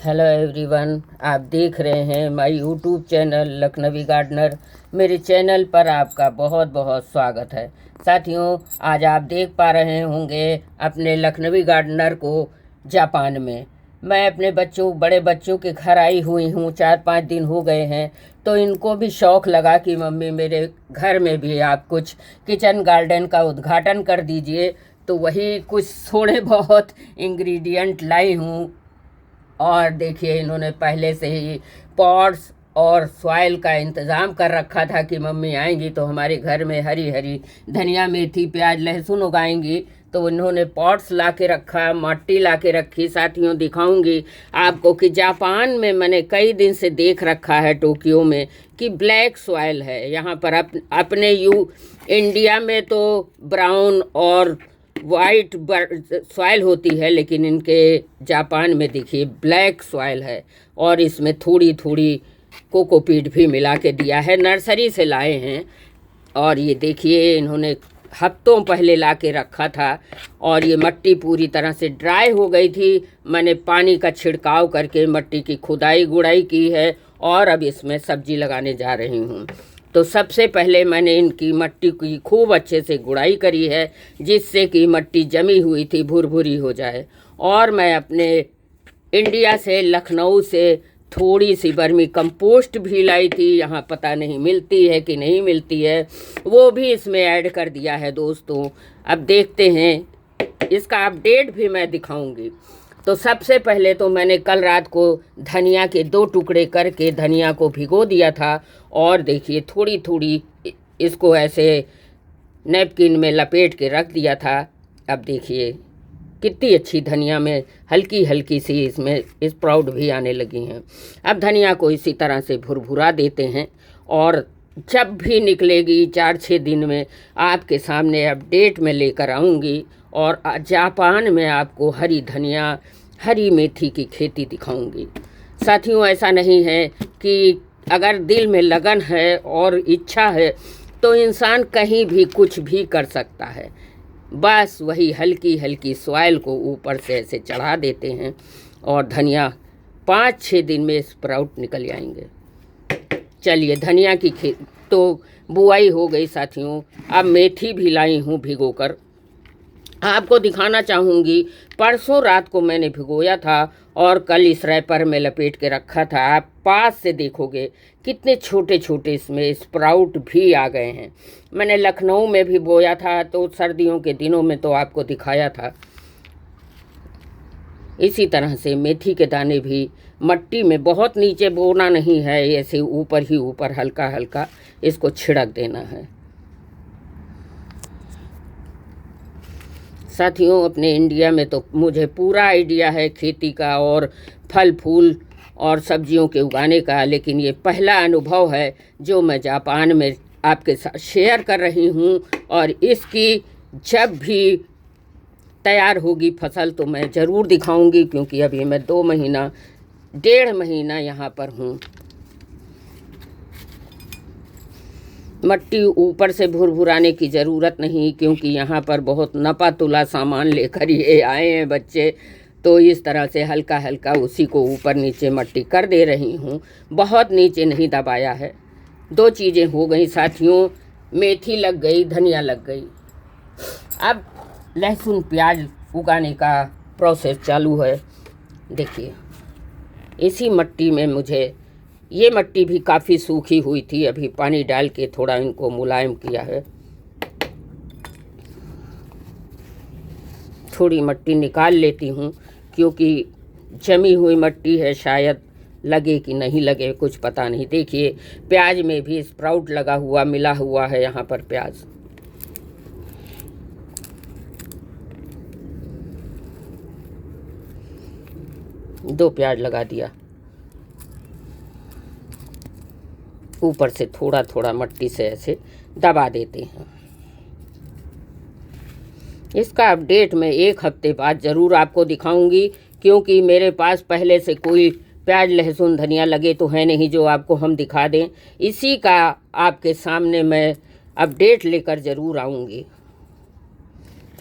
Hello everyone, आप देख रहे हैं my YouTube channel Lakhnavi gardener. मेरे चैनल पर आपका बहुत बहुत स्वागत है। साथियों, आज आप देख पा रहे होंगे अपने लखनवी गार्डनर को जापान में। मैं अपने बड़े बच्चों के घर आई हुई हूँ, 4-5 दिन हो गए हैं। तो इनको भी शौक़ लगा कि मम्मी मेरे घर में भी आप कुछ किचन गार्डन का उद्घाटन कर दीजिए। तो वही कुछ थोड़े बहुत इंग्रेडिएंट लाई हूँ। और देखिए, इन्होंने पहले से ही पॉट्स और सॉइल का इंतज़ाम कर रखा था कि मम्मी आएंगी तो हमारे घर में हरी हरी धनिया, मेथी, प्याज, लहसुन उगाएंगी। तो इन्होंने पॉट्स ला के रखा, मिट्टी ला के रखी। साथियों, दिखाऊंगी आपको कि जापान में मैंने कई दिन से देख रखा है टोक्यो में कि ब्लैक सॉइल है। यहाँ पर अपने इंडिया में तो ब्राउन और वाइट सॉइल होती है, लेकिन इनके जापान में देखिए ब्लैक सॉइल है। और इसमें थोड़ी थोड़ी कोकोपीट भी मिला के दिया है, नर्सरी से लाए हैं। और ये देखिए, इन्होंने हफ्तों पहले ला के रखा था और ये मिट्टी पूरी तरह से ड्राई हो गई थी। मैंने पानी का छिड़काव करके मिट्टी की खुदाई गुड़ाई की है और अब इसमें सब्जी लगाने जा रही हूँ। तो सबसे पहले मैंने इनकी मिट्टी की खूब अच्छे से गुड़ाई करी है, जिससे कि मिट्टी जमी हुई थी भुरभुरी हो जाए। और मैं अपने इंडिया से, लखनऊ से थोड़ी सी वर्मी कंपोस्ट भी लाई थी। यहाँ पता नहीं मिलती है कि नहीं मिलती है, वो भी इसमें ऐड कर दिया है दोस्तों। अब देखते हैं, इसका अपडेट भी मैं दिखाऊंगी। तो सबसे पहले तो मैंने कल रात को धनिया के 2 टुकड़े करके धनिया को भिगो दिया था। और देखिए, थोड़ी थोड़ी इसको ऐसे नैपकिन में लपेट के रख दिया था। अब देखिए कितनी अच्छी धनिया में हल्की हल्की सी इसमें स्प्राउट भी आने लगी हैं। अब धनिया को इसी तरह से भुरभुरा देते हैं और जब भी निकलेगी 4-6 दिन में आपके सामने अपडेट में लेकर आऊँगी। और जापान में आपको हरी धनिया, हरी मेथी की खेती दिखाऊंगी। साथियों, ऐसा नहीं है कि अगर दिल में लगन है और इच्छा है तो इंसान कहीं भी कुछ भी कर सकता है। बस वही हल्की हल्की सॉइल को ऊपर से ऐसे चढ़ा देते हैं और धनिया 5-6 दिन में स्प्राउट निकल जाएंगे। चलिए, धनिया की तो बुआई हो गई साथियों। अब मेथी भी लाई हूँ भिगोकर, आपको दिखाना चाहूँगी। परसों रात को मैंने भिगोया था और कल इस रैपर में लपेट के रखा था। आप पास से देखोगे कितने छोटे छोटे इसमें स्प्राउट भी आ गए हैं। मैंने लखनऊ में भी बोया था, तो सर्दियों के दिनों में तो आपको दिखाया था। इसी तरह से मेथी के दाने भी मिट्टी में बहुत नीचे बोना नहीं है, ऐसे ऊपर ही ऊपर हल्का हल्का इसको छिड़क देना है। साथियों, अपने इंडिया में तो मुझे पूरा आइडिया है खेती का और फल फूल और सब्जियों के उगाने का, लेकिन ये पहला अनुभव है जो मैं जापान में आपके साथ शेयर कर रही हूँ। और इसकी जब भी तैयार होगी फसल तो मैं ज़रूर दिखाऊंगी, क्योंकि अभी मैं 1.5 महीना यहाँ पर हूँ। मिट्टी ऊपर से भुरभुराने की ज़रूरत नहीं, क्योंकि यहाँ पर बहुत नपा तुला सामान लेकर ये आए हैं बच्चे। तो इस तरह से हल्का हल्का उसी को ऊपर नीचे मिट्टी कर दे रही हूँ, बहुत नीचे नहीं दबाया है। 2 चीज़ें हो गई साथियों, मेथी लग गई, धनिया लग गई। अब लहसुन प्याज उगाने का प्रोसेस चालू है। देखिए, इसी मिट्टी में मुझे, ये मिट्टी भी काफ़ी सूखी हुई थी, अभी पानी डाल के थोड़ा इनको मुलायम किया है। थोड़ी मिट्टी निकाल लेती हूँ, क्योंकि जमी हुई मिट्टी है, शायद लगे कि नहीं लगे, कुछ पता नहीं। देखिए, प्याज में भी स्प्राउट लगा हुआ मिला हुआ है यहाँ पर प्याज। दो प्याज लगा दिया। ऊपर से थोड़ा थोड़ा मिट्टी से ऐसे दबा देते हैं। इसका अपडेट मैं 1 हफ्ते बाद ज़रूर आपको दिखाऊंगी, क्योंकि मेरे पास पहले से कोई प्याज, लहसुन, धनिया लगे तो है नहीं जो आपको हम दिखा दें। इसी का आपके सामने मैं अपडेट लेकर ज़रूर आऊँगी।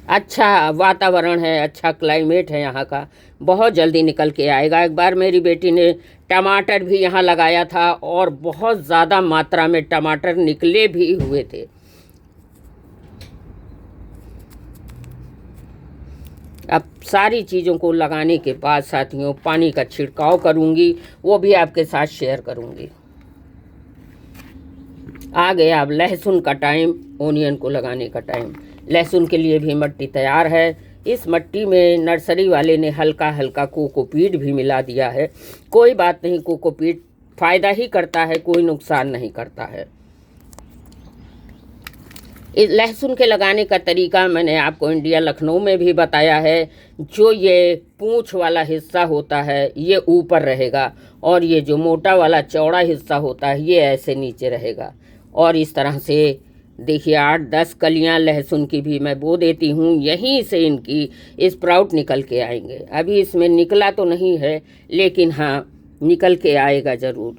अच्छा वातावरण है, अच्छा क्लाइमेट है यहाँ का, बहुत जल्दी निकल के आएगा। एक बार मेरी बेटी ने टमाटर भी यहाँ लगाया था और बहुत ज़्यादा मात्रा में टमाटर निकले भी हुए थे। अब सारी चीज़ों को लगाने के बाद साथियों पानी का छिड़काव करूँगी, वो भी आपके साथ शेयर करूँगी। आ गया अब लहसुन का टाइम, ओनियन को लगाने का टाइम। लहसुन के लिए भी मिट्टी तैयार है। इस मिट्टी में नर्सरी वाले ने हल्का हल्का कोकोपीट भी मिला दिया है। कोई बात नहीं, कोकोपीट फ़ायदा ही करता है, कोई नुकसान नहीं करता है। इस लहसुन के लगाने का तरीका मैंने आपको इंडिया लखनऊ में भी बताया है। जो ये पूँछ वाला हिस्सा होता है ये ऊपर रहेगा और ये जो मोटा वाला चौड़ा हिस्सा होता है ये ऐसे नीचे रहेगा। और इस तरह से देखिए 8-10 कलियां लहसुन की भी मैं बो देती हूँ। यहीं से इनकी स्प्राउट निकल के आएंगे। अभी इसमें निकला तो नहीं है लेकिन हाँ निकल के आएगा ज़रूर।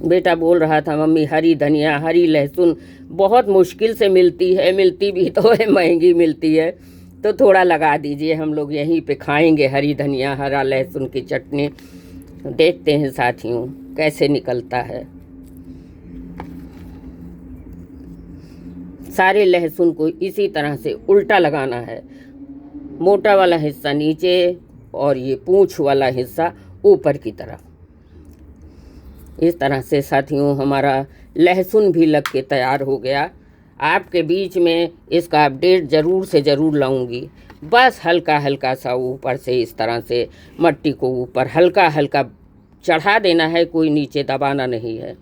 बेटा बोल रहा था मम्मी हरी धनिया हरी लहसुन बहुत मुश्किल से मिलती है, मिलती भी तो है महंगी मिलती है, तो थोड़ा लगा दीजिए, हम लोग यहीं पे खाएंगे हरी धनिया हरा लहसुन की चटनी। देखते हैं साथियों कैसे निकलता है। सारे लहसुन को इसी तरह से उल्टा लगाना है, मोटा वाला हिस्सा नीचे और ये पूँछ वाला हिस्सा ऊपर की तरफ। इस तरह से साथियों हमारा लहसुन भी लग के तैयार हो गया। आपके बीच में इसका अपडेट ज़रूर से ज़रूर लाऊंगी। बस हल्का हल्का सा ऊपर से इस तरह से मिट्टी को ऊपर हल्का हल्का चढ़ा देना है, कोई नीचे दबाना नहीं है।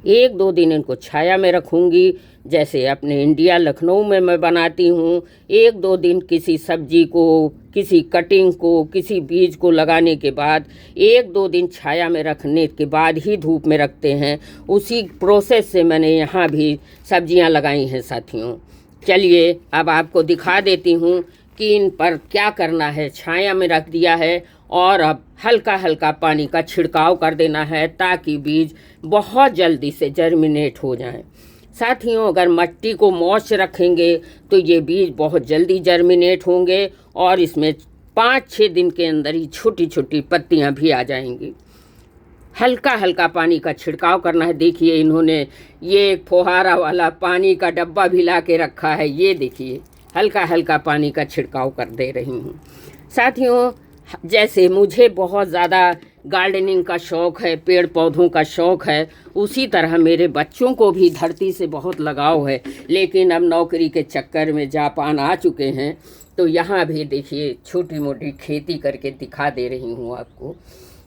1-2 दिन इनको छाया में रखूँगी, जैसे अपने इंडिया लखनऊ में मैं बनाती हूँ। 1-2 दिन किसी सब्जी को, किसी कटिंग को, किसी बीज को लगाने के बाद 1-2 दिन छाया में रखने के बाद ही धूप में रखते हैं। उसी प्रोसेस से मैंने यहाँ भी सब्जियाँ लगाई हैं साथियों। चलिए अब आपको दिखा देती हूँ कि इन पर क्या करना है। छाया में रख दिया है और अब हल्का हल्का पानी का छिड़काव कर देना है ताकि बीज बहुत जल्दी से जर्मिनेट हो जाएं। साथियों अगर मिट्टी को मॉइस्ट रखेंगे तो ये बीज बहुत जल्दी जर्मिनेट होंगे और इसमें 5-6 दिन के अंदर ही छोटी छोटी पत्तियां भी आ जाएंगी। हल्का हल्का पानी का छिड़काव करना है। देखिए इन्होंने ये एक फुहारा वाला पानी का डब्बा भी ला के रखा है, ये देखिए हल्का हल्का पानी का छिड़काव कर दे रही हूँ। साथियों जैसे मुझे बहुत ज़्यादा गार्डनिंग का शौक़ है, पेड़ पौधों का शौक़ है, उसी तरह मेरे बच्चों को भी धरती से बहुत लगाव है। लेकिन अब नौकरी के चक्कर में जापान आ चुके हैं तो यहाँ भी देखिए छोटी मोटी खेती करके दिखा दे रही हूँ आपको।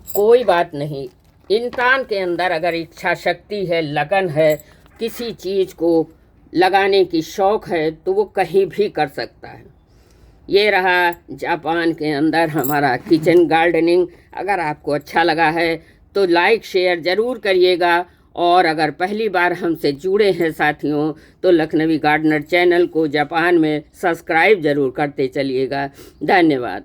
कोई बात नहीं, इंसान के अंदर अगर इच्छा शक्ति है, लगन है, किसी चीज़ को लगाने की शौक़ है तो वो कहीं भी कर सकता है। ये रहा जापान के अंदर हमारा किचन गार्डनिंग। अगर आपको अच्छा लगा है तो लाइक शेयर ज़रूर करिएगा और अगर पहली बार हमसे जुड़े हैं साथियों तो लखनवी गार्डनर चैनल को जापान में सब्सक्राइब ज़रूर करते चलिएगा। धन्यवाद।